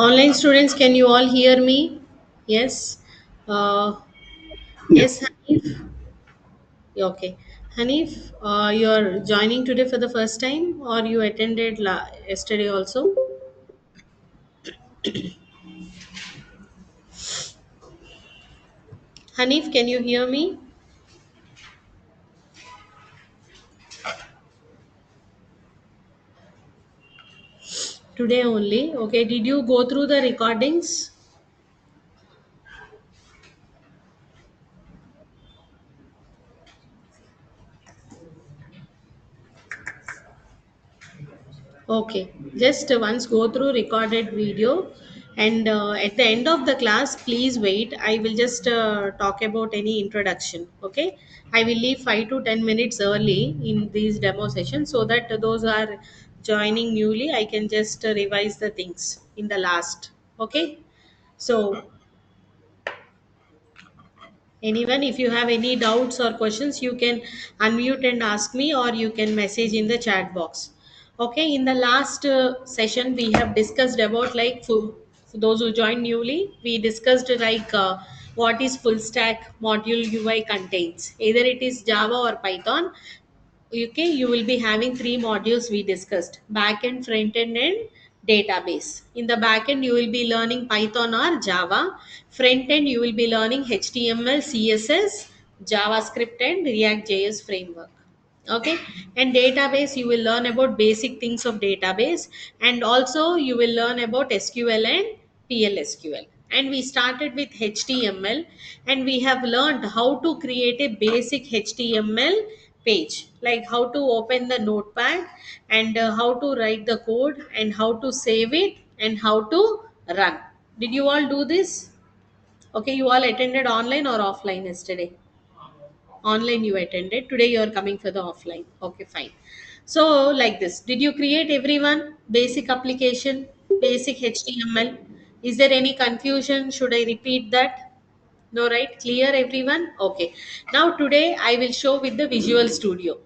Online students, can you all hear me? Yes. Uh, yes, Hanif. Okay. Hanif, you're joining today for the first time or you attended yesterday also? Hanif, can you hear me? Today only. Okay. Did you go through the recordings? Okay, just once go through recorded video, and at the end of the class, please wait. I will just talk about any introduction. Okay, I will leave 5 to 10 minutes early in these demo sessions so that those who are joining newly, I can just revise the things in the last. Okay, so anyone, if you have any doubts or questions, you can unmute and ask me, or you can message in the chat box. Okay, in the last session, we have discussed about like for those who joined newly, we discussed like what is full stack module UI contains. Either it is Java or Python. Okay, you will be having three modules we discussed: backend, front end, and database. In the backend, you will be learning Python or Java. Front end, you will be learning HTML, CSS, JavaScript, and React JS framework. Okay, and database, you will learn about basic things of database, and also you will learn about SQL and PLSQL. And we started with HTML, and we have learned how to create a basic HTML page, like how to open the notepad, and how to write the code, and how to save it, and how to run. Did you all do this? Okay, you all attended online or offline yesterday? Online you attended. Today you are coming for the offline. Okay, fine. So like this, did you create everyone basic application, basic HTML? Is there any confusion? Should I repeat that? No, right? Clear everyone? Okay. Now today I will show with the Visual Studio,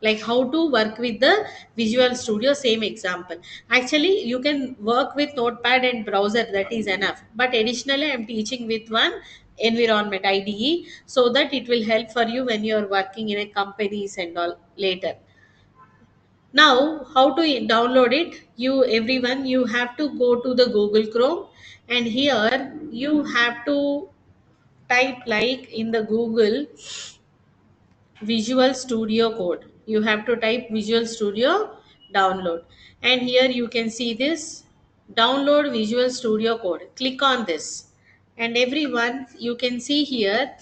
like how to work with the Visual Studio. Same example. Actually, you can work with notepad and browser, that is enough, but additionally I'm teaching with one environment IDE, so that it will help for you when you're working in a companies and all later. Now how to download it, you everyone, you have to go to the Google Chrome, and here you have to type like in the Google Visual Studio Code. You have to type Visual Studio download. And here you can see this download Visual Studio Code. Click on this. And everyone, you can see here,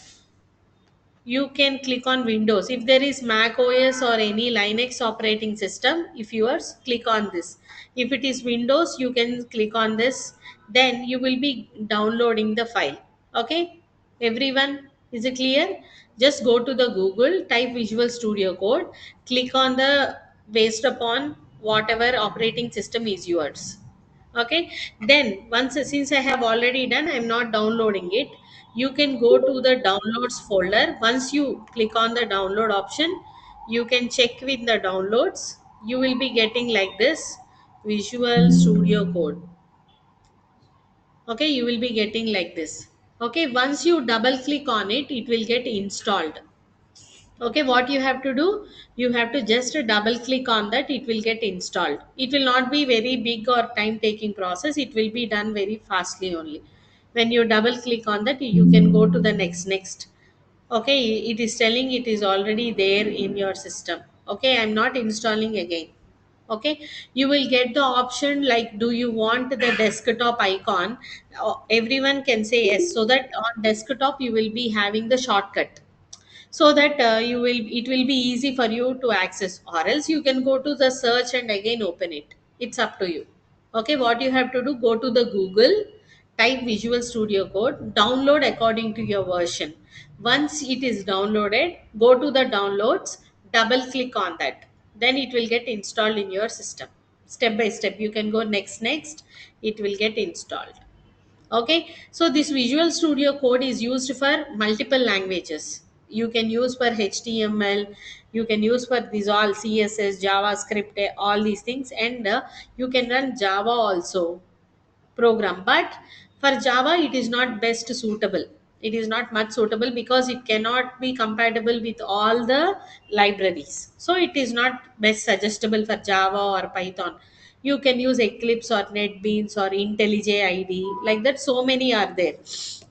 you can click on Windows. If there is Mac OS or any Linux operating system, if yours, click on this. If it is Windows, you can click on this. Then you will be downloading the file. Okay, everyone, is it clear? Just go to the Google, type Visual Studio Code, click on the based upon whatever operating system is yours. Okay, then once, since I have already done, I'm not downloading it. You can go to the downloads folder. Once you click on the download option, you can check with the downloads. You will be getting like this Visual Studio Code. Okay, you will be getting like this. Okay, once you double click on it, it will get installed. Okay, what you have to do, you have to just double click on that, it will get installed. It will not be very big or time taking process, it will be done very fastly only. When you double click on that, you can go to the next. Okay, it is telling it is already there in your system. Okay, I'm not installing again. Okay, you will get the option like, do you want the desktop icon? Everyone can say yes, so that on desktop you will be having the shortcut, so that you will, it will be easy for you to access, or else you can go to the search and again open it. It's up to you. Okay, what you have to do, go to the Google, type Visual Studio Code, download according to your version. Once it is downloaded, go to the downloads, double click on that, then it will get installed in your system. Step by step you can go next, it will get installed. Okay, so this Visual Studio Code is used for multiple languages. You can use for HTML, you can use for these all CSS, JavaScript, all these things, and you can run Java also. program. But for Java it is not best suitable, it is not much suitable because it cannot be compatible with all the libraries, so it is not best suggestible for Java or Python. You can use Eclipse or NetBeans or IntelliJ IDE, like that so many are there.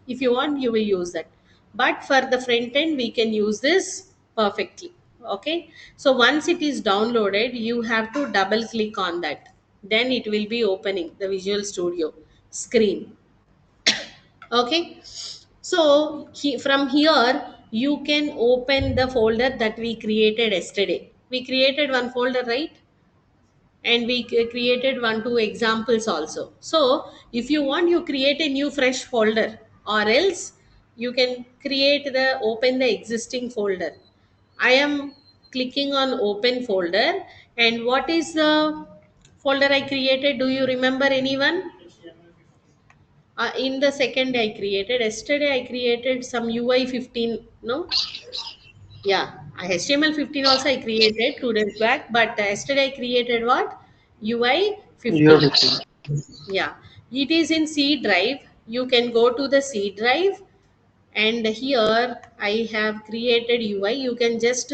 If you want you will use that, but for the front end we can use this perfectly. Okay, so once it is downloaded you have to double click on that, then it will be opening the Visual Studio screen. Okay, so from here you can open the folder that we created yesterday. We created one folder, right? And we created one two examples also. So if you want you create a new fresh folder, or else you can create the open the existing folder. I am clicking on open folder, and what is the folder I created? Do you remember anyone? In the second I created yesterday, I created some UI 15, no? Yeah, HTML 15 also I created 2 days back, but yesterday I created what? UI You're 15. 15. Yeah, it is in C drive. You can go to the C drive, and here I have created UI. You can just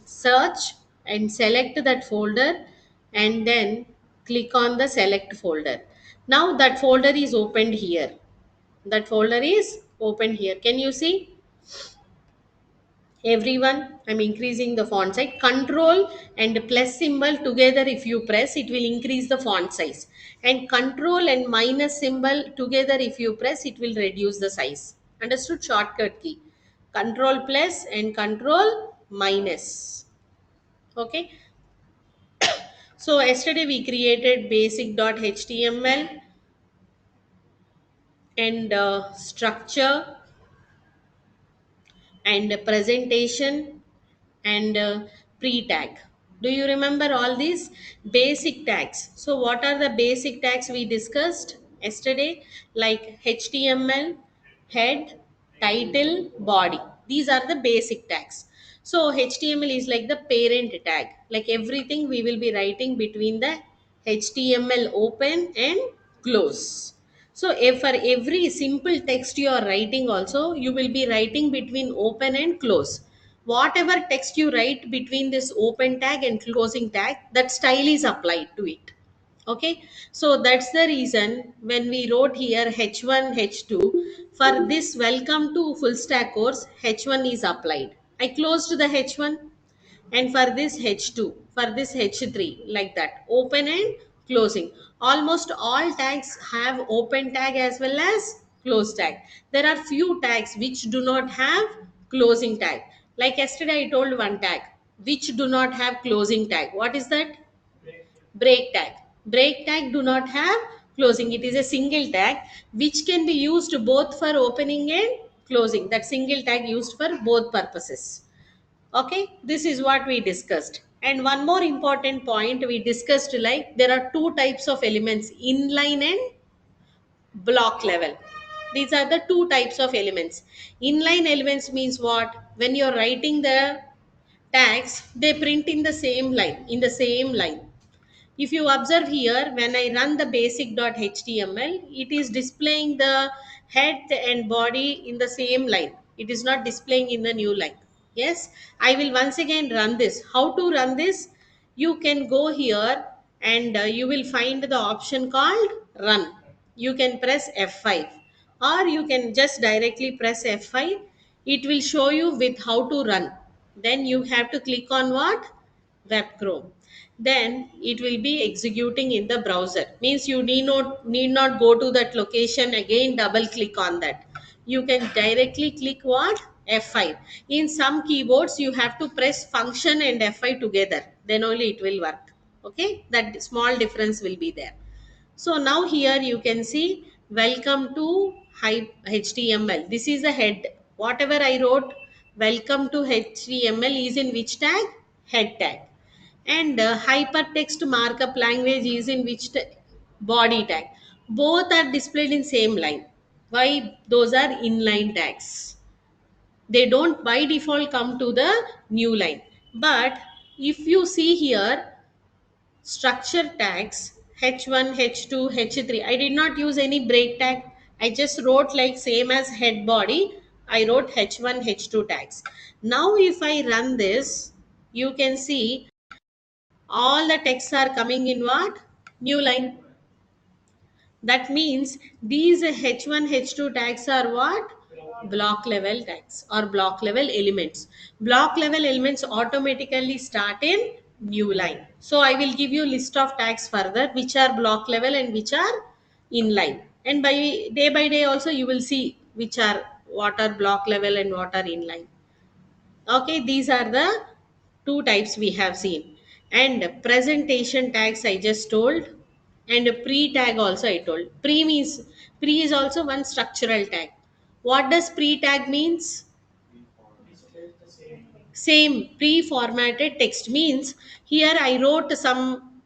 search and select that folder, and then click on the select folder. Now that folder is opened here. That folder is opened here. Can you see? Everyone, I'm increasing the font size. Control and plus symbol together, if you press it will increase the font size, and control and minus symbol together if you press it will reduce the size. Understood? Shortcut key, control plus and control minus. Okay, so yesterday we created basic.html and structure and presentation and pre-tag. Do you remember all these basic tags? So what are the basic tags we discussed yesterday? Like HTML, head, title, body. These are the basic tags. So HTML is like the parent tag. Like everything we will be writing between the HTML open and close. So if for every simple text you are writing also, you will be writing between open and close. Whatever text you write between this open tag and closing tag, that style is applied to it. Okay, so that's the reason when we wrote here H1, H2, for this welcome to full stack course, H1 is applied. I closed the H1, and for this H2, for this H3, like that, open and closing. Almost all tags have open tag as well as close tag. There are few tags which do not have closing tag. Like yesterday I told one tag which do not have closing tag. What is that? Break tag. Break tag do not have closing. It is a single tag which can be used both for opening and closing. That single tag used for both purposes. Okay, this is what we discussed. And one more important point we discussed, like there are two types of elements, inline and block level. These are the two types of elements. Inline elements means what? When you're writing the tags, they print in the same line, in the same line. If you observe here, when I run the basic.html, it is displaying the head and body in the same line. It is not displaying in the new line. Yes, I will once again run this. How to run this? You can go here, and you will find the option called run. You can press F5, or you can just directly press F5. It will show you with how to run. Then you have to click on what? Web Chrome. Then it will be executing in the browser. Means you need not go to that location again, double click on that. You can directly click what? F5. In some keyboards you have to press function and F5 together, then only it will work. Okay, that small difference will be there. So now here you can see welcome to HTML. This is the head. Whatever I wrote, welcome to HTML is in which tag? Head tag. And hypertext markup language is in which body tag. Both are displayed in same line. Why? Those are inline tags. They don't by default come to the new line. But if you see here, structure tags, H1, H2, H3. I did not use any break tag. I just wrote like same as head body. I wrote H1, H2 tags. Now if I run this, you can see all the texts are coming in what? New line. That means these H1, H2 tags are what? Block level tags or block level elements. Block level elements automatically start in new line. So I will give you list of tags further which are block level and which are inline. And by day also you will see which are what are block level and what are inline. Okay, these are the two types we have seen. And presentation tags I just told, and pre tag also I told. Pre is also one structural tag. What does pre tag means? Same pre-formatted text means here I wrote some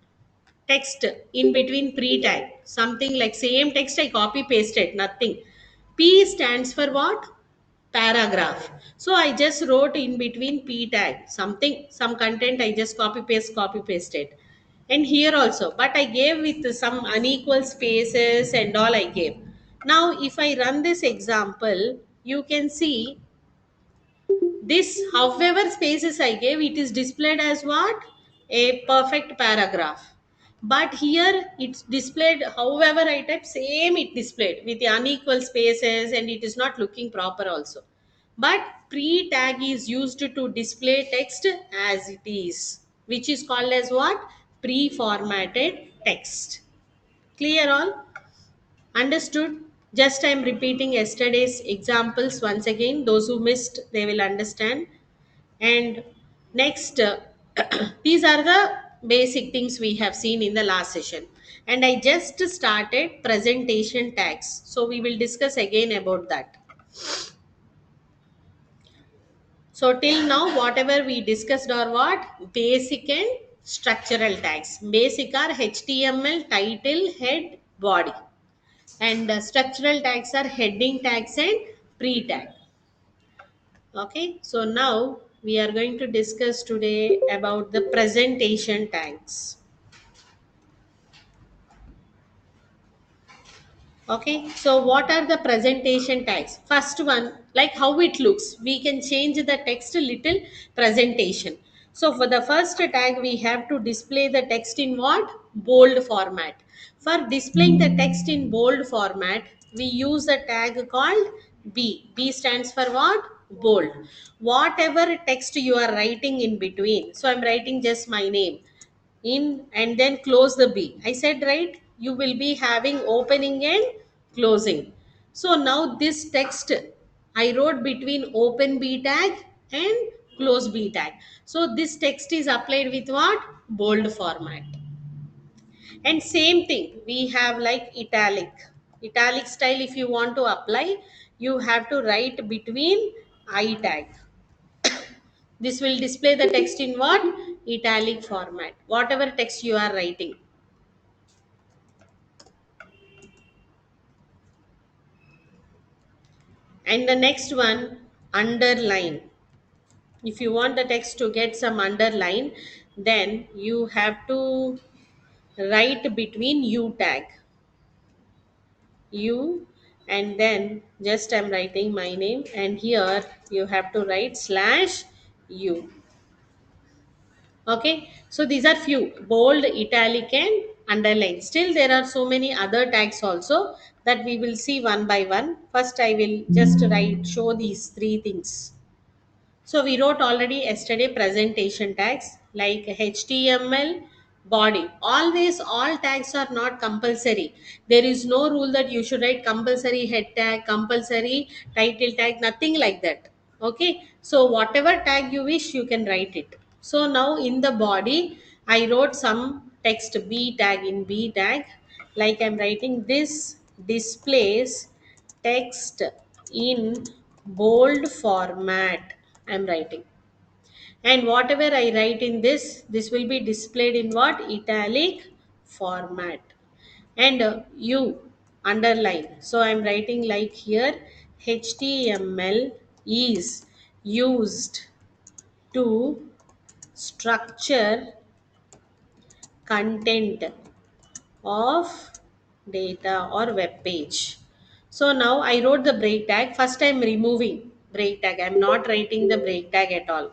text in between pre tag, something like same text I copy pasted, nothing. P stands for what? Paragraph. So I just wrote in between P tag something, some content I just copy pasted. And here also, but I gave with some unequal spaces and all I gave. Now if I run this example, you can see this, however spaces I gave, it is displayed as what? A perfect paragraph. But here it's displayed however I type, same it displayed with the unequal spaces and it is not looking proper also. But pre tag is used to display text as it is, which is called as what? Pre formatted text. Clear all? Understood? Just I am repeating yesterday's examples once again. Those who missed, they will understand. And next, these are the basic things we have seen in the last session. And I just started presentation tags. So we will discuss again about that. So till now, whatever we discussed are what? Basic and structural tags. Basic are HTML, title, head, body. And structural tags are heading tags and pre-tag. Okay, so now we are going to discuss today about the presentation tags. Okay, so what are the presentation tags? First one, like how it looks, we can change the text a little presentation. So for the first tag, we have to display the text in what? Bold format. For displaying the text in bold format, we use a tag called B. B stands for what? Bold. Whatever text you are writing in between. So I'm writing just my name in and then close the B. I said right, you will be having opening and closing. So now this text I wrote between open B tag and close B tag. So this text is applied with what? Bold format. And same thing, we have like italic. Italic style if you want to apply, you have to write between I tag. This will display the text in what? Italic format. Whatever text you are writing. And the next one, underline. If you want the text to get some underline, then you have to write between U tag. U, and then just I'm writing my name, and here you have to write slash U. Okay, so these are few: bold, italic and underline. Still there are so many other tags also that we will see one by one. First I will just show these three things. So we wrote already yesterday presentation tags like HTML, body. Always all tags are not compulsory. There is no rule that you should write compulsory head tag, compulsory title tag, nothing like that. Okay. So whatever tag you wish, you can write it. So now in the body, I wrote some text B tag in B tag. Like I'm writing, this displays text in bold format. I'm writing, and whatever I write in this will be displayed in what? Italic format. And you underline, so I'm writing like here, HTML is used to structure content of data or web page. So now I wrote the break tag. First I'm removing break tag. I'm not writing the break tag at all.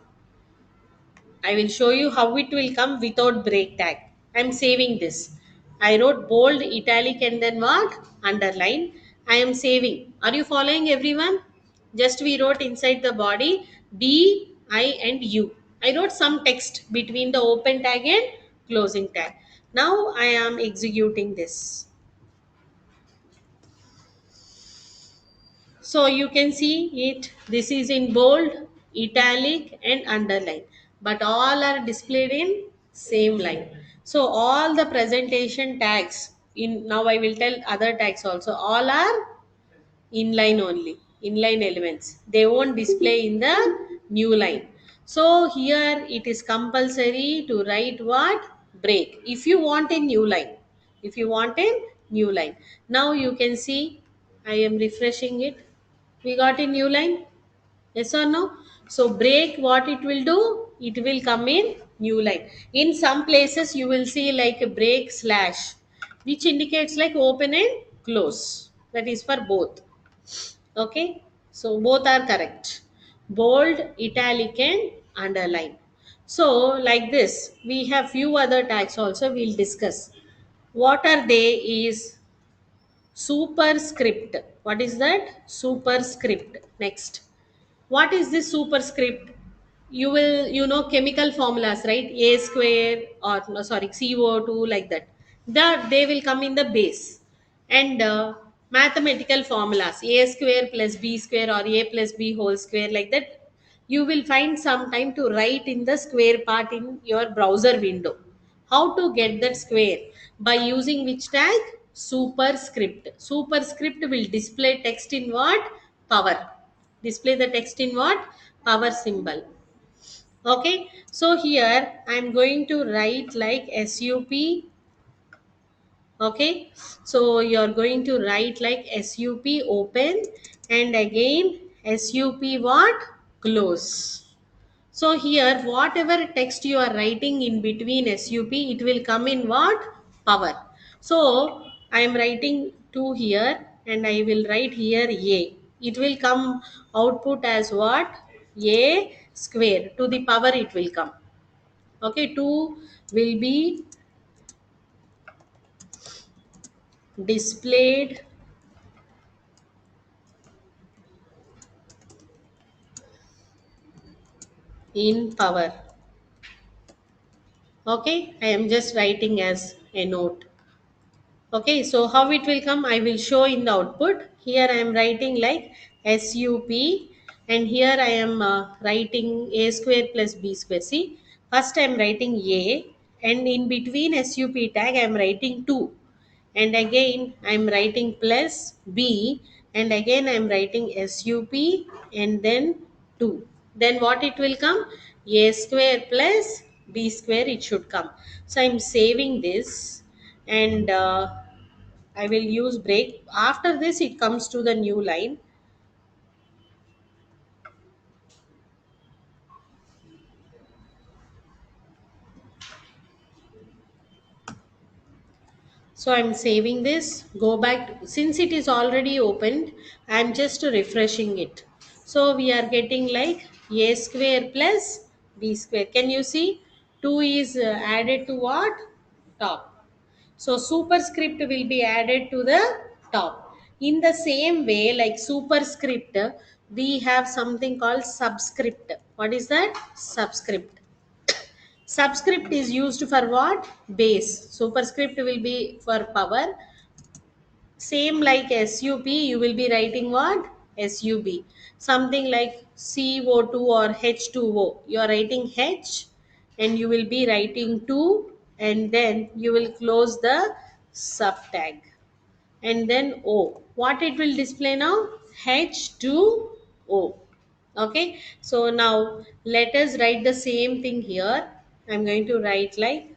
I will show you how it will come without break tag. I'm saving this. I wrote bold, italic, and then what? Underline. I am saving. Are you following everyone? Just we wrote inside the body B, I, and U. I wrote some text between the open tag and closing tag. Now I am executing this. So you can see it. This is in bold, italic, and underline. But all are displayed in same line. So all the presentation tags in now I will tell other tags also. All are inline only. Inline elements. They won't display in the new line. So here it is compulsory to write what? Break. If you want a new line. If you want a new line. Now you can see I am refreshing it. We got a new line. Yes or no? So break, what it will do? It will come in new line. In some places you will see like a break slash, which indicates like open and close. That is for both. Okay, so both are correct. Bold, italic, and underline. So like this we have few other tags also we'll discuss. What are they? Is superscript. What is that? Superscript. Next, what is this superscript? You will, chemical formulas, right? A square, or no, sorry, CO2, like that. They will come in the base. And mathematical formulas, a square plus b square or a plus b whole square, like that. You will find some time to write in the square part in your browser window. How to get that square? By using which tag? Superscript. Superscript will display text in what? Power. Display the text in what? Power symbol. Okay, so here I'm going to write like sup. Okay, so you're going to write like sup open, and again sup what? Close. So here whatever text you are writing in between sup, it will come in what? Power. So I am writing 2 here, and I will write here a. It will come output as what? A square to the power it will come. Okay, 2 will be displayed in power. Okay, I am just writing as a note. Okay, so how it will come? I will show in the output. Here I am writing like SUP, and here I am writing a square plus b square. See, first I am writing a, and in between SUP tag I am writing 2, and again I am writing plus b, and again I am writing SUP, and then 2. Then what it will come? A square plus b square it should come. So I am saving this, and I will use break. After this, it comes to the new line. So I'm saving this. Go back. Since it is already opened, I'm just refreshing it. So we are getting like a square plus b square. Can you see? 2 is added to what? Top. So superscript will be added to the top. In the same way, like superscript, we have something called subscript. What is that? Subscript. Subscript is used for what? Base. Superscript will be for power. Same like SUP, you will be writing what? SUB. Something like CO2 or H2O. You are writing H, and you will be writing 2, and then you will close the sub tag. And then O. What it will display now? H2O. Okay. So now let us write the same thing here. I'm going to write like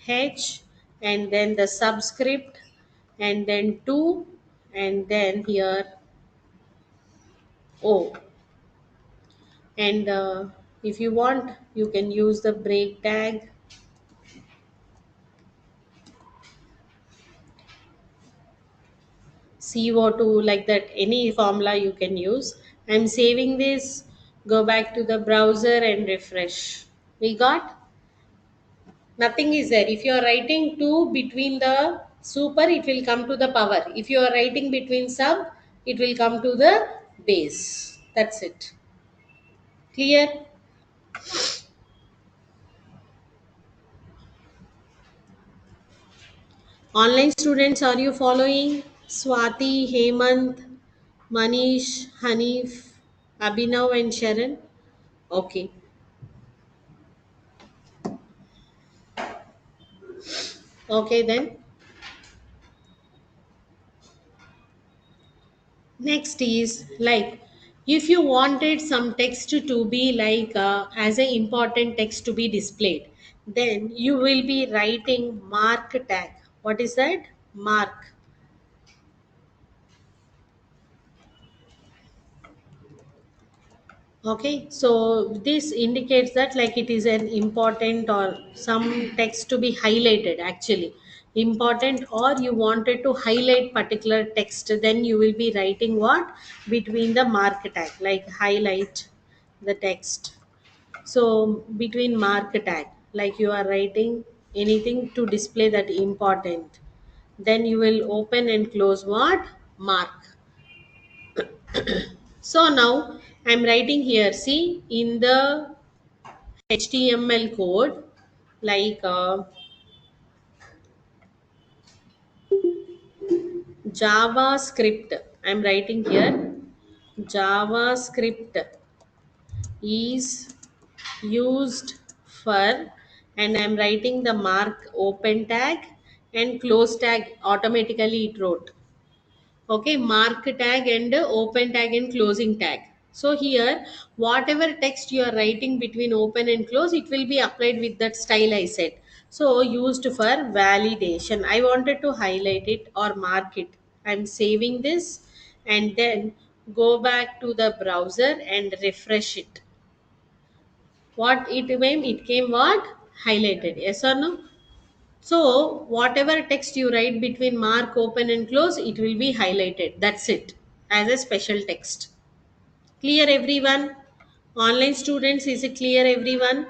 H, and then the subscript, and then 2, and then here O. And if you want, you can use the break tag. CO2, like that, any formula you can use. I'm saving this, go back to the browser and refresh. We got nothing is there. If you are writing 2 between the super, it will come to the power. If you are writing between sub, it will come to the base. That's it. Clear? Online students, are you following? Swati, Hemant, Manish, Hanif, Abhinav, and Sharon? Okay. Okay, then. Next is like, if you wanted some text to be like as an important text to be displayed, then you will be writing mark tag. What is that? Mark. Okay, so this indicates that like it is an important or some text to be highlighted actually. Important, or you wanted to highlight particular text, then you will be writing what? Between the mark tag, like highlight the text. So between mark tag, like you are writing anything to display that important. Then you will open and close what? Mark. So now I'm writing here. See, in the HTML code, like JavaScript, I'm writing here. JavaScript is used for, and I'm writing the mark open tag and close tag automatically it wrote. Okay, mark tag and open tag and closing tag. So here, whatever text you are writing between open and close, it will be applied with that style I said. So used for validation. I wanted to highlight it or mark it. I'm saving this and then go back to the browser and refresh it. What it came? It came what? Highlighted. Yes or no? So, whatever text you write between mark, open, and close, it will be highlighted. That's it, as a special text. Clear, everyone? Online students, is it clear, everyone?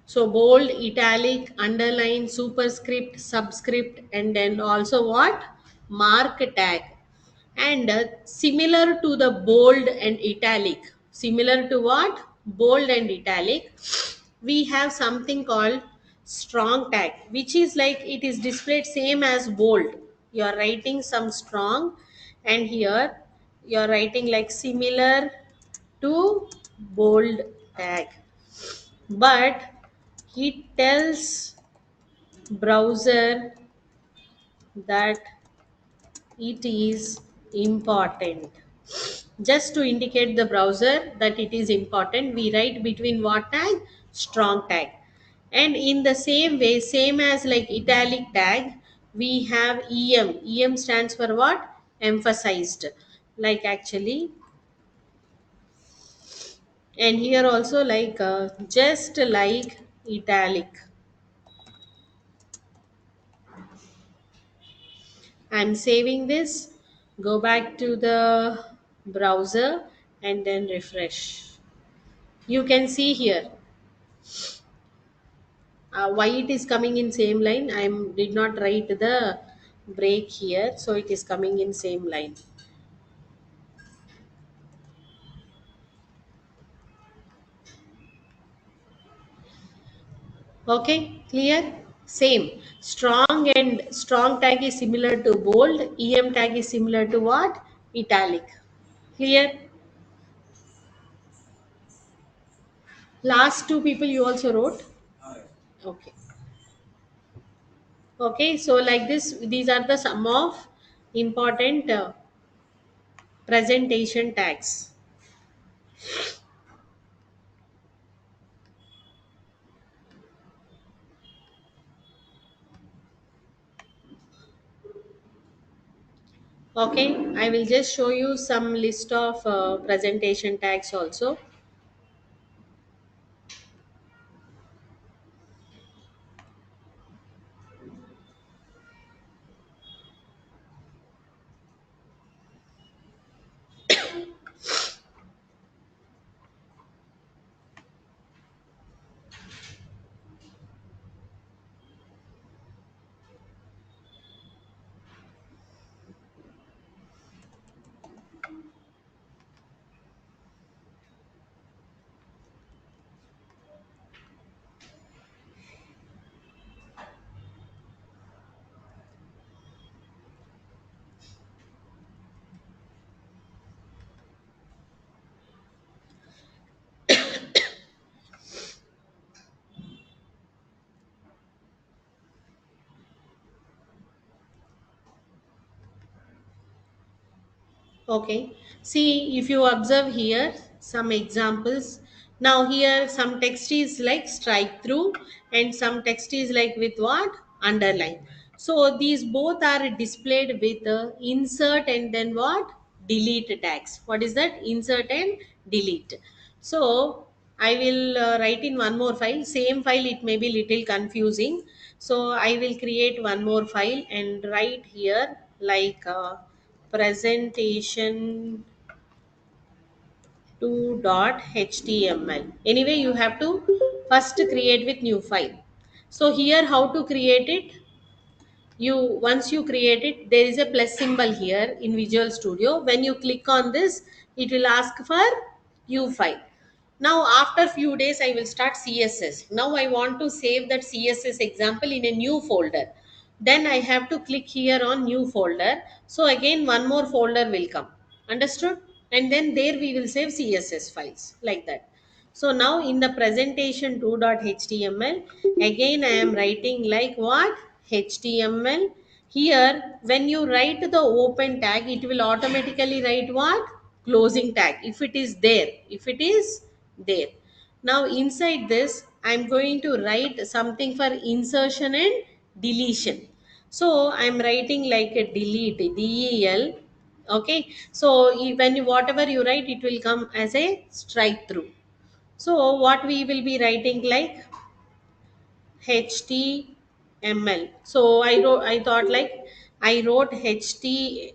So, bold, italic, underline, superscript, subscript, and then also what? Mark tag. And similar to the bold and italic, similar to what? Bold and italic, we have something called strong tag, which is like it is displayed same as bold. You are writing some strong, and here you are writing like similar to bold tag, but it tells browser that it is important. Just to indicate the browser that it is important, we write between what tag? Strong tag. And in the same way, same as like italic tag, we have em stands for what? Emphasized, like actually. And here also like just like italic. I'm saving this, go back to the browser and then refresh. You can see here why it is coming in same line. I did not write the break here, so it is coming in same line. Okay, clear? Same. Strong and strong tag is similar to bold. Em tag is similar to what? Italic. Clear? Last two people you also wrote. Okay. Okay, so like this, these are the some of important presentation tags. Okay, I will just show you some list of presentation tags also. Okay. See, if you observe here some examples. Now here some text is like strike through and some text is like with what? Underline. So these both are displayed with insert and then what? Delete tags. What is that? Insert and delete. So I will write in one more file. Same file, it may be little confusing. So I will create one more file and write here like presentation 2.html. Anyway, you have to first create with new file. So here how to create it? You once you create it, there is a plus symbol here in Visual Studio. When you click on this, it will ask for new file. Now after few days I will start CSS. Now I want to save that CSS example in a new folder. Then I have to click here on new folder. So again one more folder will come. Understood? And then there we will save CSS files like that. So now in the presentation 2.html, again I am writing like what? HTML. Here, when you write the open tag, it will automatically write what? Closing tag. If it is there. If it is there. Now inside this, I am going to write something for insertion and deletion. So I am writing like a delete, DEL. Okay. So when you, whatever you write, it will come as a strike through. So what we will be writing like HTML. So I thought like I wrote HTLM,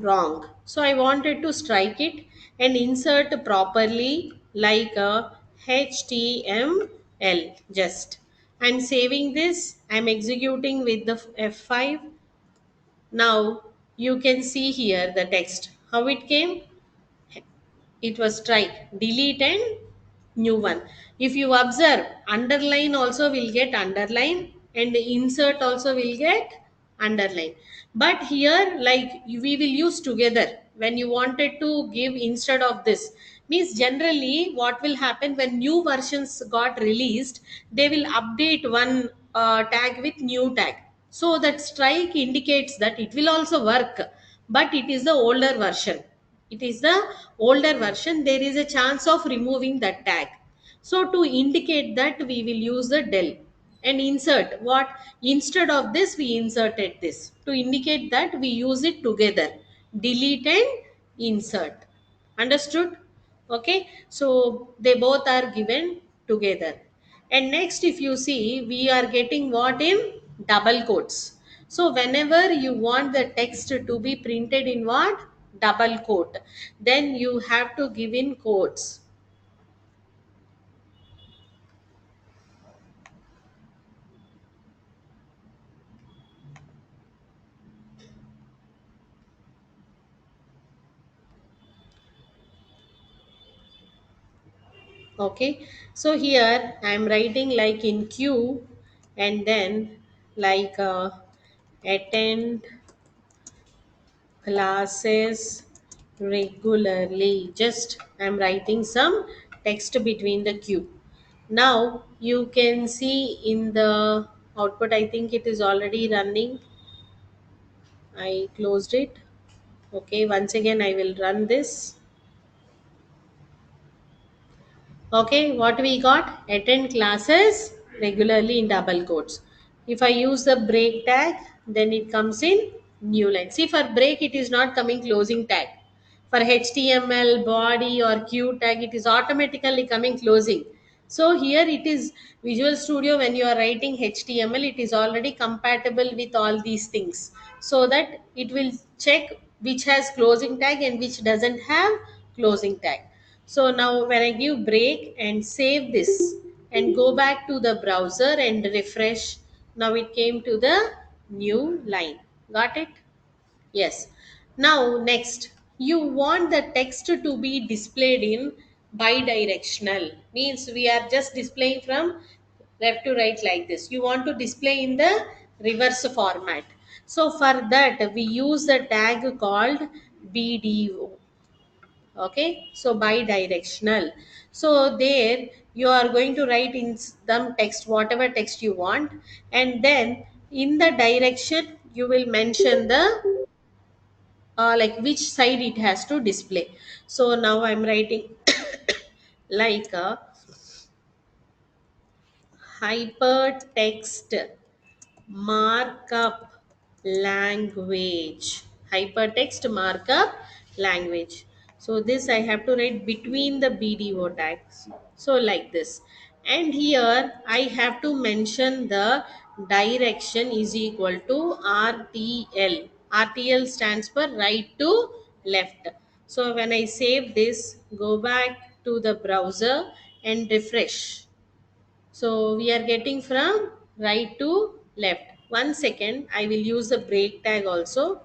wrong. So I wanted to strike it and insert properly like a HTML just. I'm saving this. I'm executing with the F5. Now you can see here the text. How it came? It was strike, delete and new one. If you observe, underline also will get underline and insert also will get underline. But here like we will use together. When you wanted to give instead of this, means generally what will happen when new versions got released, they will update one tag with new tag. So that strike indicates that it will also work, but it is the older version. It is the older version. There is a chance of removing that tag. So to indicate that, we will use the del and insert what? Instead of this we inserted this to indicate that we use it together. Delete and insert. Understood? Okay, so they both are given together. And next, if you see, we are getting what in double quotes. So whenever you want the text to be printed in what? Double quote, then you have to give in quotes. Okay, so here I am writing like in Q and then like attend classes regularly. Just I'm writing some text between the Q. Now you can see in the output, I think it is already running. I closed it. Okay, once again I will run this. Okay, what we got? Attend classes regularly in double quotes. If I use the break tag, then it comes in new line. See, for break, it is not coming closing tag. For HTML, body, or Q tag, it is automatically coming closing. So here it is Visual Studio. When you are writing HTML, it is already compatible with all these things, so that it will check which has closing tag and which doesn't have closing tag. So now when I give break and save this and go back to the browser and refresh, now it came to the new line. Got it? Yes. Now next, you want the text to be displayed in bidirectional. Means we are just displaying from left to right like this. You want to display in the reverse format. So for that we use the tag called BDO. Okay, so bidirectional. So there you are going to write in some text, whatever text you want, and then In the direction, you will mention the like which side it has to display. So now I'm writing like a hypertext markup language. Hypertext markup language. So this I have to write between the BDO tags, so like this. And here I have to mention the direction is equal to RTL. RTL stands for right to left. So when I save this, go back to the browser and refresh. So we are getting from right to left. One second, I will use the break tag also.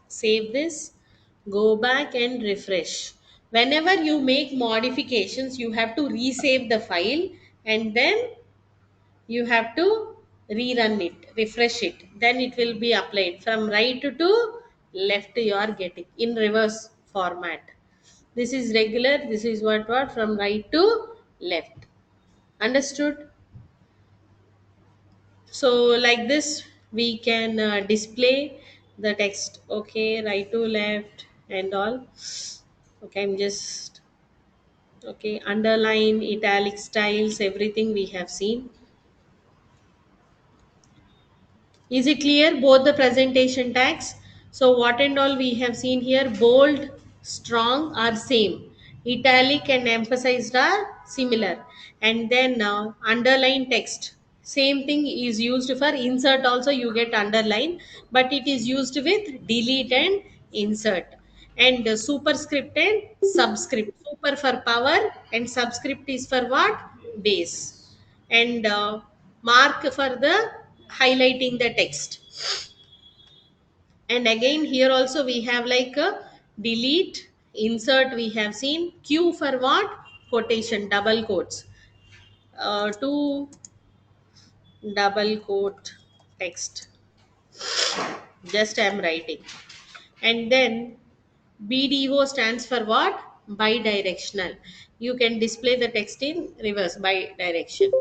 Save this, go back and refresh. Whenever you make modifications, you have to resave the file and then you have to rerun it, refresh it. Then it will be applied from right to left. You are getting in reverse format. This is regular, this is what from right to left. Understood? So like this we can display the text. Okay, right to left and all. Okay, I'm just okay, underline, italic styles, everything we have seen. Is it clear? Both the presentation tags. So what and all we have seen here, bold, strong are same. Italic and emphasized are similar. And then now underline text. Same thing is used for insert also, you get underline, but it is used with delete and insert. And superscript and subscript. Super for power and subscript is for what? Base. And mark for the highlighting the text. And again here also we have like a delete, insert we have seen. Q for what? Quotation, double quotes. To double quote text, just I am writing. And then BDO stands for what? Bidirectional. You can display the text in reverse by direction.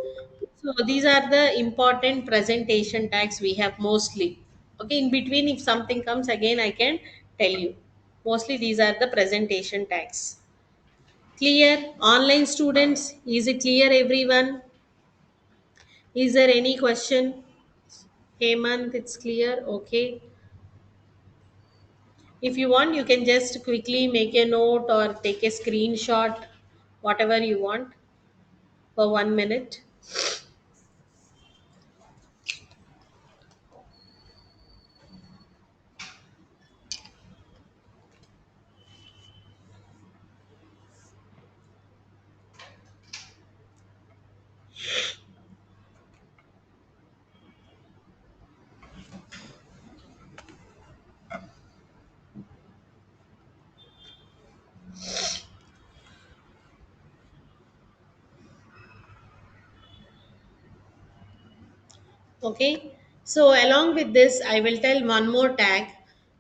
So these are the important presentation tags we have mostly. Okay, in between if something comes again I can tell you. Mostly these are the presentation tags. Clear? Online students, is it clear everyone? Is there any question? Hemant, it's clear? Okay. If you want, you can just quickly make a note or take a screenshot, whatever you want, for 1 minute. Okay. So along with this, I will tell one more tag,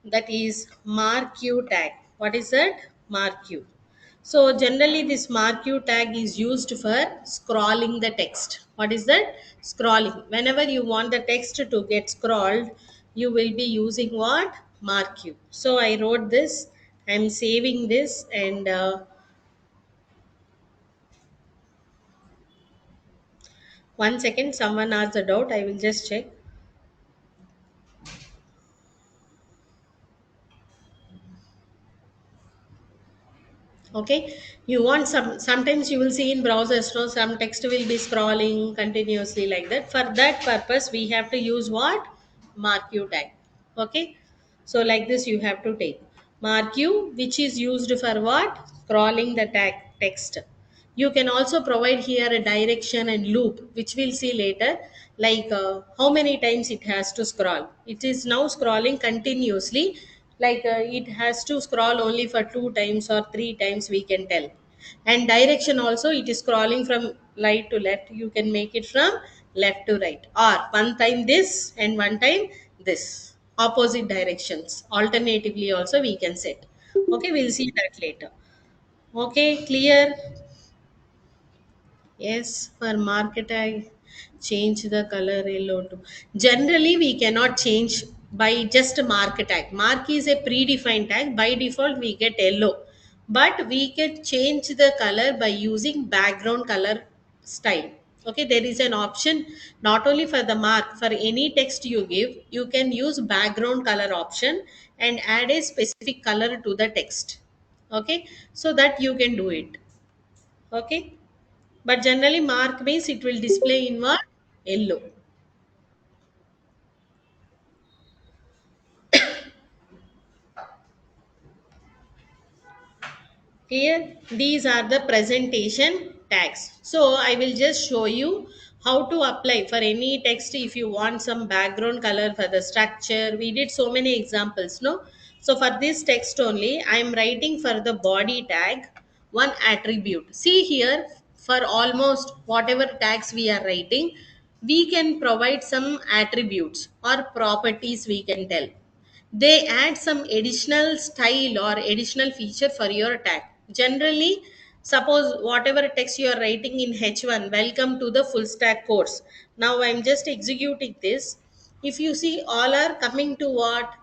that is mark you tag. What is that? Mark you. So generally this mark you tag is used for scrolling the text. What is that? Scrolling. Whenever you want the text to get scrolled, you will be using what? Mark you. So I wrote this. I'm saving this and 1 second. Someone asked a doubt. I will just check. Okay, you want sometimes you will see in browsers, no, some text will be scrolling continuously like that. For that purpose we have to use what? Mark you tag. Okay, so like this you have to take mark you, which is used for what? Scrolling the tag text. You can also provide here a direction and loop, which we'll see later, like how many times it has to scroll. It is now scrolling continuously, like it has to scroll only for 2 times or 3 times, we can tell. And direction also, it is scrolling from right to left. You can make it from left to right, or one time this and one time this, opposite directions alternatively also we can set. Okay, we'll see that later. Okay, clear? Yes, for market tag. Change the color yellow to. Generally, we cannot change by just mark tag. Mark is a predefined tag. By default, we get yellow. But we can change the color by using background color style. Okay, there is an option not only for the mark, for any text you give, you can use background color option and add a specific color to the text. Okay, so that you can do it. Okay, but generally mark means it will display in what? Yellow. Here, these are the presentation tags. So I will just show you how to apply for any text if you want some background color for the structure. We did so many examples, no? So for this text only, I am writing for the body tag one attribute. See here, for almost whatever tags we are writing, we can provide some attributes or properties we can tell. They add some additional style or additional feature for your tag. Generally, suppose whatever text you are writing in H1, welcome to the full stack course. Now I'm just executing this. If you see, all are coming to what?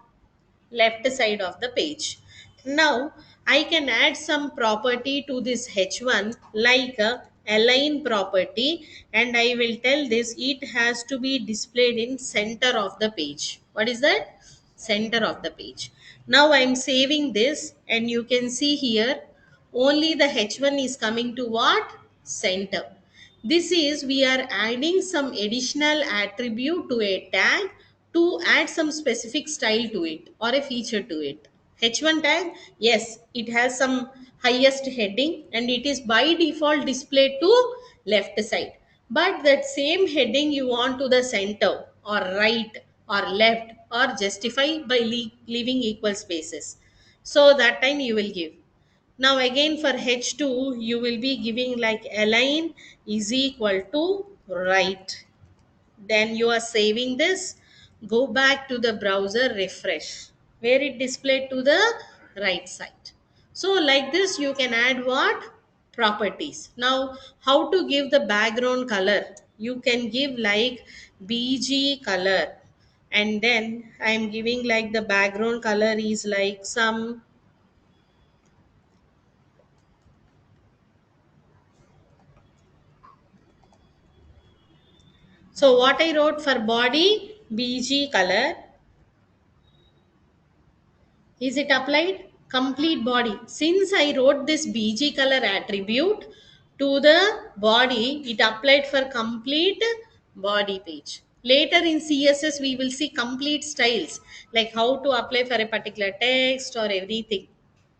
Left side of the page. Now I can add some property to this H1 like a align property, and I will tell this it has to be displayed in center of the page. What is that? Center of the page. Now I am saving this, and you can see here only the H1 is coming to what? Center. This is we are adding some additional attribute to a tag to add some specific style to it or a feature to it. H1 tag, yes, it has some highest heading and it is by default displayed to left side. But that same heading you want to the center or right or left or justify by leaving equal spaces. So that time you will give. Now again for H2, you will be giving like align is equal to right. Then you are saving this. Go back to the browser, refresh, where it displayed to the right side. So like this, you can add what? Properties. Now, how to give the background color? You can give like BG color. And then I am giving like the background color is like some. So what I wrote for body, BG color. Is it applied? Complete body. Since I wrote this BG color attribute to the body, it applied for complete body page. Later in CSS, we will see complete styles like how to apply for a particular text or everything.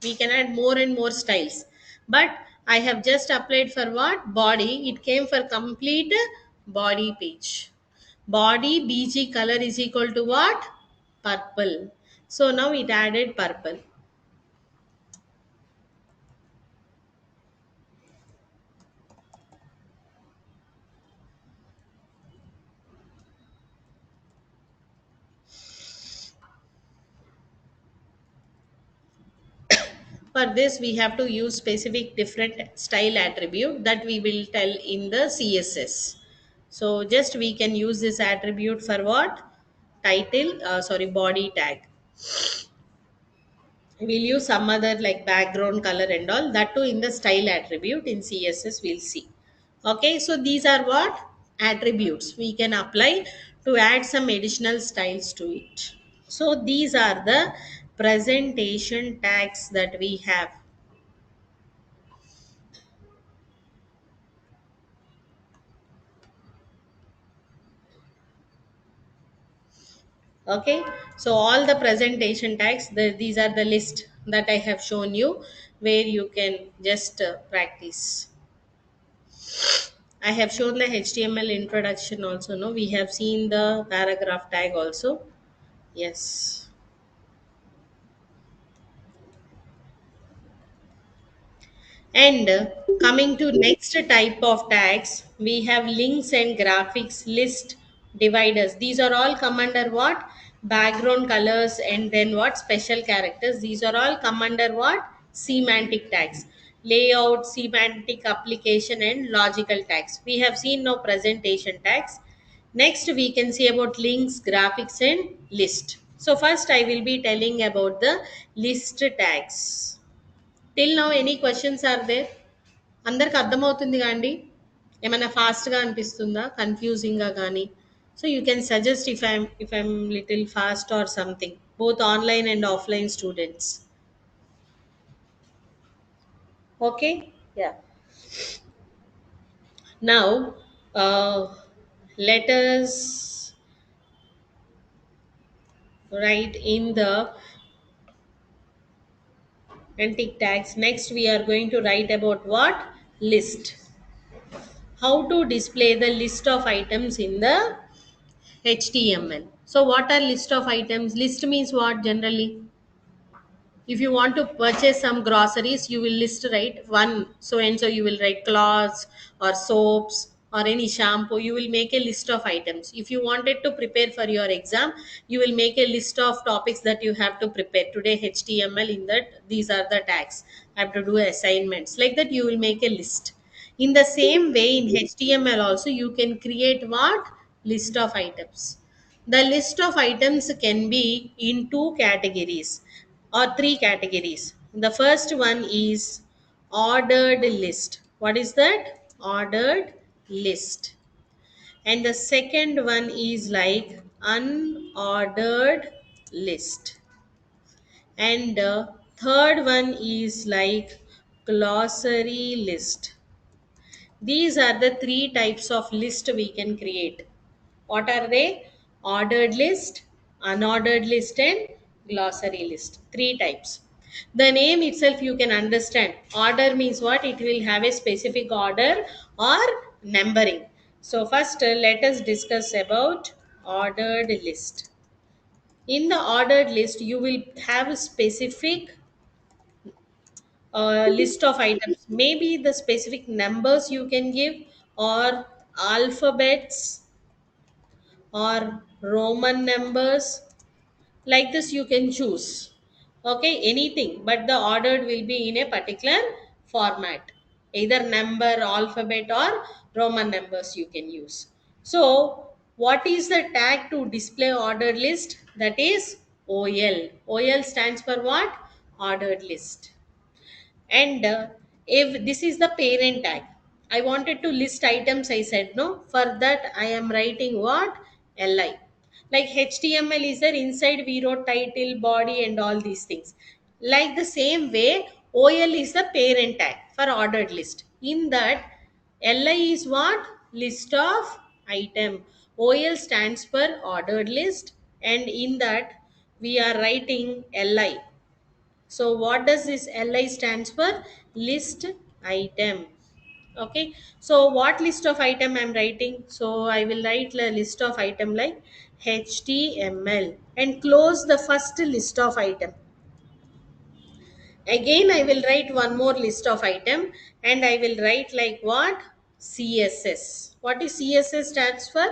We can add more and more styles. But I have just applied for what? Body. It came for complete body page. Body BG color is equal to what? Purple. So now it added purple. For this, we have to use specific different style attribute that we will tell in the CSS. So just we can use this attribute for what? Title, sorry, body tag. We'll use some other like background color and all that too in the style attribute in CSS we'll see. Okay, so these are what? Attributes we can apply to add some additional styles to it. So these are the presentation tags that we have. Okay, so all the presentation tags, these are the list that I have shown you where you can just practice. I have shown the HTML introduction also. No, we have seen the paragraph tag also. Yes. And coming to next type of tags, we have links and graphics, list, dividers. These are all come under what? Background colors and then what? Special characters. These are all come under what? Semantic tags. layout, semantic application, and logical tags. We have seen now presentation tags. Next, we can see about links, graphics, and list. So first, I will be telling about the list tags. Till now, any questions are there? అందరికి అర్థమవుతుంది కాండి? ఏమైనా ఫాస్ట్గా అనిపిస్తుందా, కన్ఫ్యూజింగ్గా కానీ? So you can suggest if I'm little fast or something, both online and offline students. Okay, yeah. Now, let us write in the antique tags. Next, we are going to write about what? List. How to display the list of items in the HTML. So, what are list of items? List means what generally? If you want to purchase some groceries, you will list, right? One so and so, you will write cloths or soaps or any shampoo. You will make a list of items. If you wanted to prepare for your exam, you will make a list of topics that you have to prepare today. HTML, in that these are the tags. I have to do assignments, like that you will make a list. In the same way, in HTML also you can create what? List of items. The list of items can be in two categories or three categories. The first one is ordered list. What is that? Ordered list. And the second one is like unordered list. And the third one is like glossary list. These are the three types of list we can create. What are they? Ordered list, unordered list, and glossary list. Three types. The name itself you can understand. Order means what? It will have a specific order or numbering. So first, let us discuss about ordered list. In the ordered list, you will have a specific list of items. Maybe the specific numbers you can give, or alphabets, or Roman numbers. Like this, you can choose. Okay, anything, but the ordered will be in a particular format. Either number, alphabet, or Roman numbers you can use. So, what is the tag to display ordered list? That is OL. OL stands for what? Ordered list. And if this is the parent tag, I wanted to list items, I said no. For that, I am writing what? Li. Like HTML is there, inside we wrote title, body, and all these things. Like the same way, OL is the parent tag for ordered list. In that, Li is what? List of item. OL stands for ordered list, and in that we are writing Li. So what does this LI stands for? List item. Okay. So what list of item I'm writing? So I will write a list of item like HTML and close the first list of item. Again, I will write one more list of item, and I will write like what? CSS. What is CSS stands for?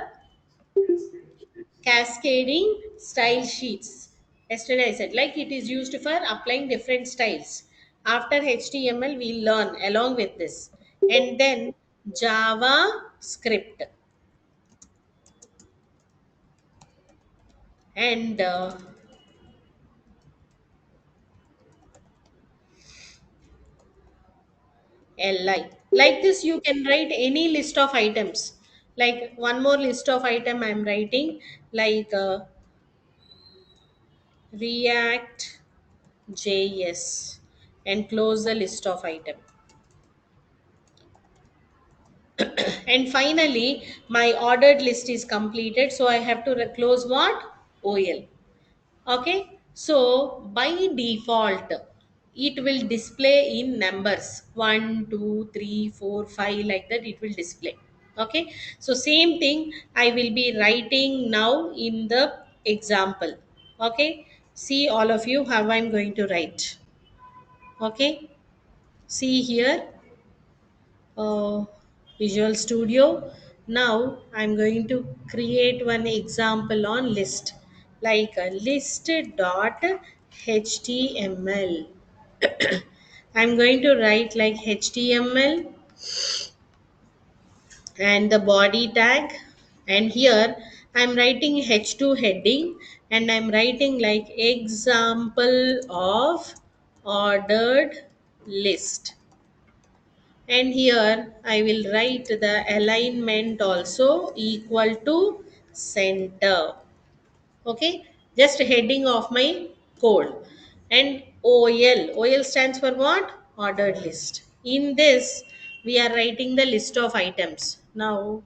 Cascading style sheets. Yesterday I said like it is used for applying different styles. After HTML we learn along with this. And then JavaScript, and LI. Like this you can write any list of items. Like one more list of item I'm writing, like React JS, and close the list of item. And finally, my ordered list is completed, so I have to close what? OL. Okay, so by default it will display in numbers 1 2 3 4 5, like that it will display. Okay, so same thing I will be writing now in the example. Okay, see all of you how I'm going to write. Okay, see here, uh, Visual Studio. Now I'm going to create one example on list, like a list.html. I'm going to write like HTML and the body tag, and here I'm writing H2 heading, and I'm writing like example of ordered list, and here I will write the alignment also equal to center. Okay, just heading of my code. And OL stands for what? Ordered list. In this we are writing the list of items. Now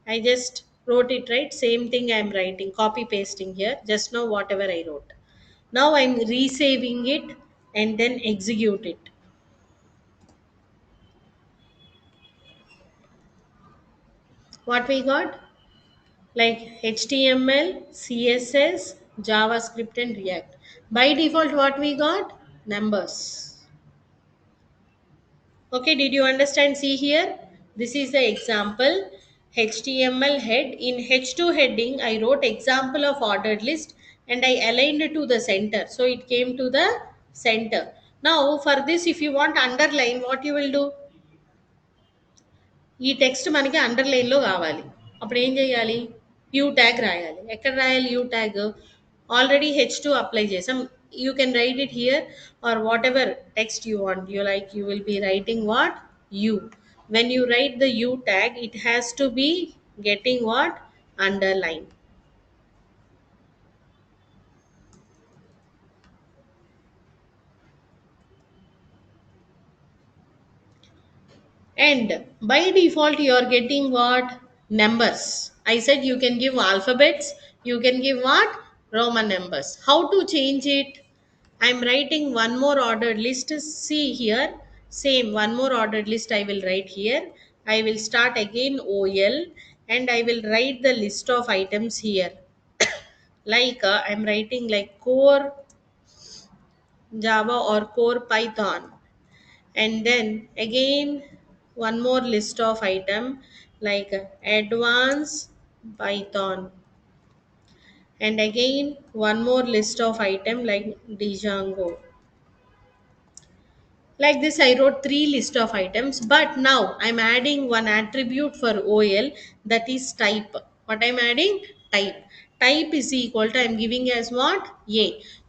I just wrote it, right? Same thing I'm writing, copy pasting here just now whatever I wrote. Now I'm resaving it and then execute it. What we got? Like HTML, CSS, JavaScript and React. By default what we got? Numbers. Okay, did you understand? See here, this is the example HTML head. In H2 heading, I wrote example of ordered list and I aligned it to the center. So it came to the center. Now for this, if you want underline, what you will do? ఈ text మనకి అండర్లైన్లో కావాలి. అప్పుడు ఏం చేయాలి? You tag రాయాలి. ఎక్కడ రాయాలి U tag? Already H2 apply చేసాం. You can write it here or whatever text you want. You like you will be writing what? You. When you write the U tag, it has to be getting what? Underline. And by default, you are getting what? Numbers. I said you can give alphabets, you can give what? Roman numbers. How to change it? I'm writing one more ordered list. See here, same one more ordered list I will write here. I will start again OL and I will write the list of items here. Like I'm writing like core Java or core Python, and then again one more list of item like advanced Python, and again one more list of item like Django. Like this I wrote three list of items, but now I'm adding one attribute for OL, that is type. What I'm adding? Type. Type is equal to, I'm giving as what? A.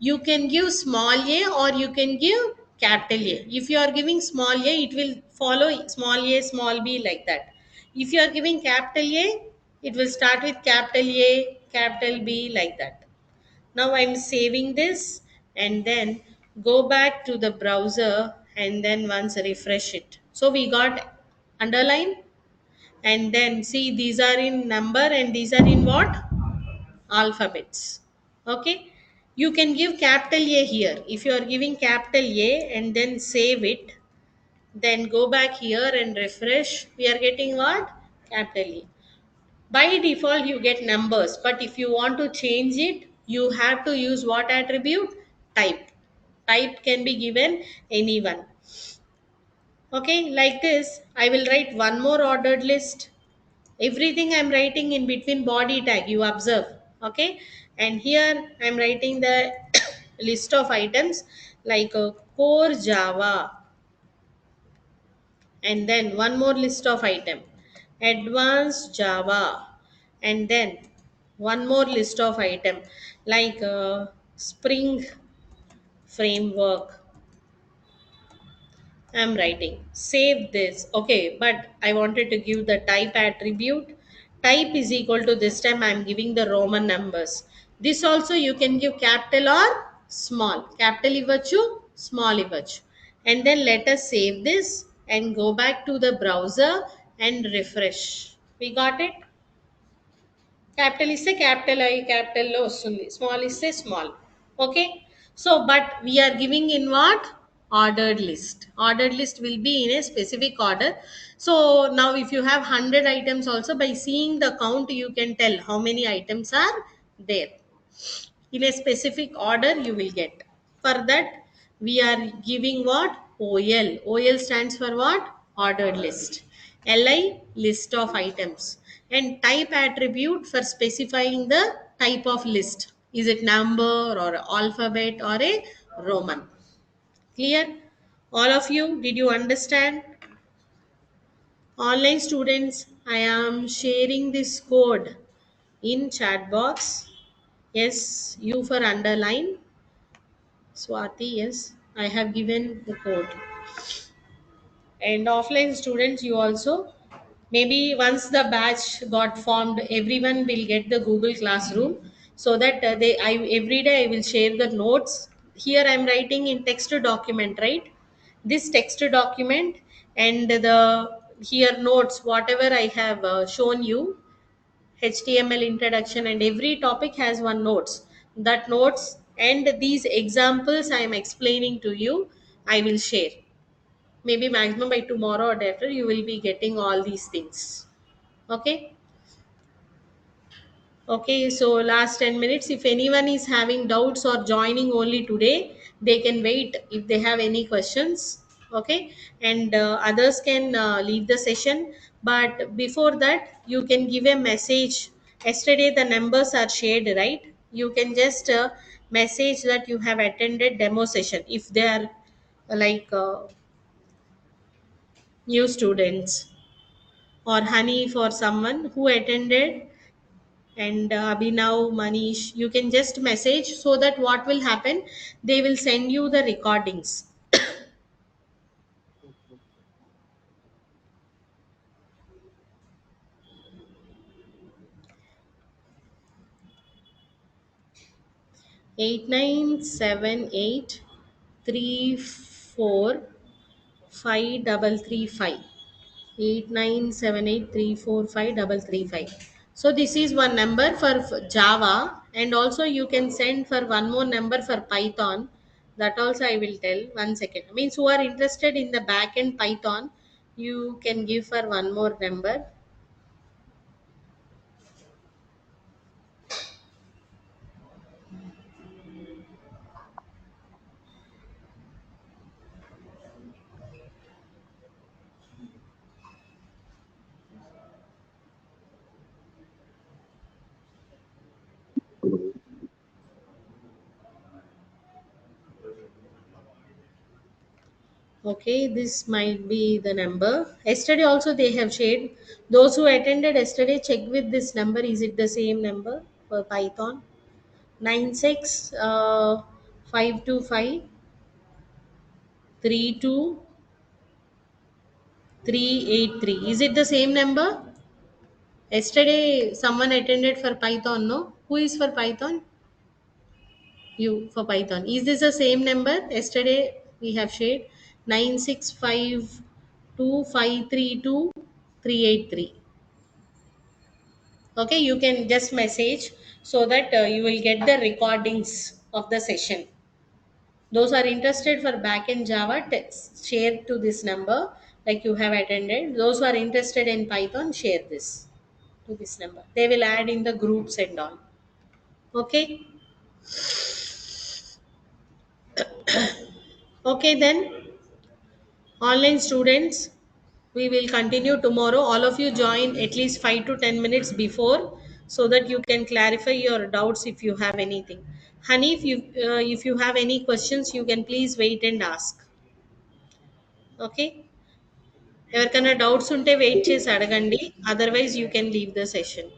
You can give small a or you can give capital A. If you are giving small a, it will follow small a small b like that. If you are giving capital A, it will start with capital A capital B like that. Now I'm saving this and then go back to the browser and then once refresh it. So we got underline, and then see these are in number and these are in what? Alphabets. Okay. You can give capital A here. If you are giving capital A and then save it, then go back here and refresh. We are getting what? Capital A. By default you get numbers, but if you want to change it, you have to use what attribute? Type. Type can be given anyone. Okay, like this I will write one more ordered list. Everything I'm writing in between body tag, you observe. Okay, and here I'm writing the list of items like core Java, and then one more list of item advanced Java, and then one more list of item like spring framework. I'm writing save this. Okay, but I wanted to give the type attribute. Type is equal to, this time I'm giving the Roman numbers. This also you can give capital or small. Capital ఇవ్వచ్చు, small ఇవ్వచ్చు. And then let us save this and go back to the browser and refresh. We got it. Capital ఇస్తే capital I క్యాపిటల్లో వస్తుంది, small ఇస్తే small. Okay, so but we're giving in what? Ordered list. Ordered list will be in a specific order. So now if you have 100 items also, by seeing the count you can tell how many items are there. In a specific order you will get. For that we are giving what? OL stands for what? Ordered list. Li, list of items. And type attribute for specifying the type of list. Is it number or alphabet or a Roman? Clear? All of you, did you understand? Online students, I am sharing this code in chat box. Yes, you for underline. Swati, yes, I have given the code. And offline students, you also, maybe once the batch got formed, everyone will get the Google Classroom, so that I every day I will share the notes. Here I am writing in text document, right? This text document and the here notes, whatever I have shown you, HTML introduction, and every topic has one notes. That notes and these examples I am explaining to you, I will share. Maybe maximum by tomorrow or day after, you will be getting all these things. Okay. Okay, so last 10 minutes. If anyone is having doubts or joining only today, they can wait if they have any questions. Okay, and others can leave the session. But before that, you can give a message. Yesterday, the numbers are shared, right? You can just message that you have attended demo session if they are like new students, or honey for someone who attended, and Abhinav, Manish, you can just message, so that what will happen, they will send you the recordings. 8978345335. 8978345335. So this is one number for Java, and also you can send for one more number for Python. That also I will tell. 1 second. Means who are interested in the backend Python, you can give for one more number. Okay, this might be the number. Yesterday also they have shared. Those who attended yesterday, check with this number. Is it the same number for Python? 96 525 32383. Is it the same number? Yesterday someone attended for Python, no? Who is for Python? You for Python. Is this the same number? Yesterday we have shared 9652532383. Okay, you can just message, so that you will get the recordings of the session. Those are interested for backend Java, text, share to this number, like you have attended. Those who are interested in Python, share this to this number. They will add in the groups and all. Okay. Okay, then online students, we will continue tomorrow. All of you join at least 5 to 10 minutes before, so that you can clarify your doubts if you have anything. Honey, if you have any questions, you can please wait and ask. Okay. ఎవరికైనా doubts ఉంటే wait చేసి అడగండి, otherwise you can leave the session.